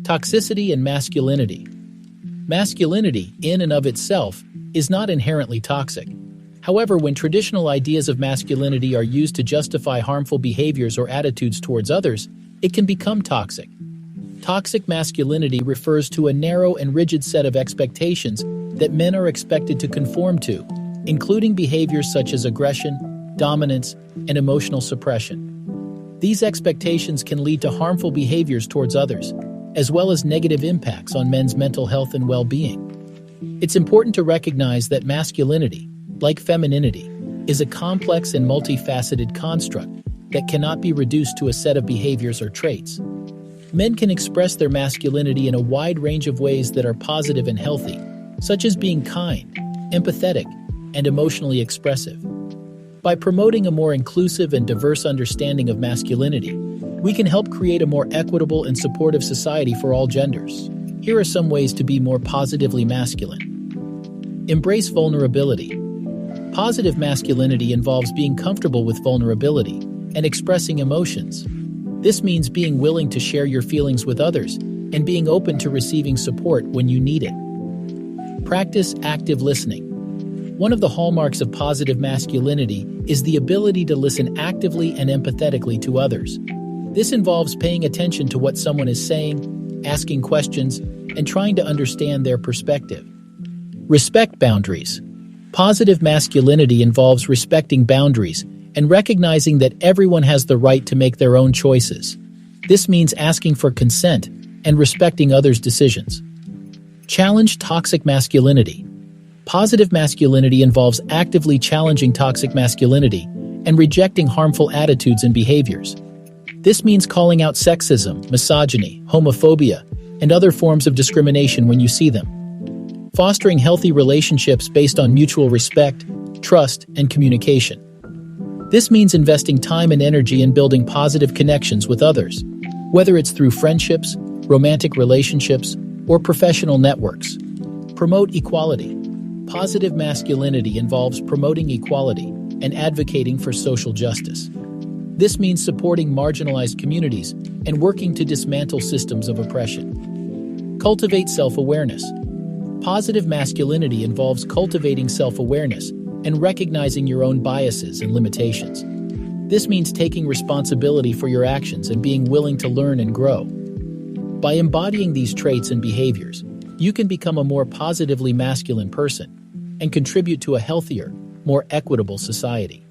Toxicity and masculinity. Masculinity, in and of itself, is not inherently toxic. However, when traditional ideas of masculinity are used to justify harmful behaviors or attitudes towards others, it can become toxic. Toxic masculinity refers to a narrow and rigid set of expectations that men are expected to conform to, including behaviors such as aggression, dominance, and emotional suppression. These expectations can lead to harmful behaviors towards others, as well as negative impacts on men's mental health and well-being. It's important to recognize that masculinity, like femininity, is a complex and multifaceted construct that cannot be reduced to a set of behaviors or traits. Men can express their masculinity in a wide range of ways that are positive and healthy, such as being kind, empathetic, and emotionally expressive. By promoting a more inclusive and diverse understanding of masculinity, we can help create a more equitable and supportive society for all genders. Here are some ways to be more positively masculine. Embrace vulnerability. Positive masculinity involves being comfortable with vulnerability and expressing emotions. This means being willing to share your feelings with others and being open to receiving support when you need it. Practice active listening. One of the hallmarks of positive masculinity is the ability to listen actively and empathetically to others. This involves paying attention to what someone is saying, asking questions, and trying to understand their perspective. Respect boundaries. Positive masculinity involves respecting boundaries and recognizing that everyone has the right to make their own choices. This means asking for consent and respecting others' decisions. Challenge toxic masculinity. Positive masculinity involves actively challenging toxic masculinity and rejecting harmful attitudes and behaviors. This means calling out sexism, misogyny, homophobia, and other forms of discrimination when you see them. Fostering healthy relationships based on mutual respect, trust, and communication. This means investing time and energy in building positive connections with others, whether it's through friendships, romantic relationships, or professional networks. Promote equality. Positive masculinity involves promoting equality and advocating for social justice. This means supporting marginalized communities and working to dismantle systems of oppression. Cultivate self-awareness. Positive masculinity involves cultivating self-awareness and recognizing your own biases and limitations. This means taking responsibility for your actions and being willing to learn and grow. By embodying these traits and behaviors, you can become a more positively masculine person and contribute to a healthier, more equitable society.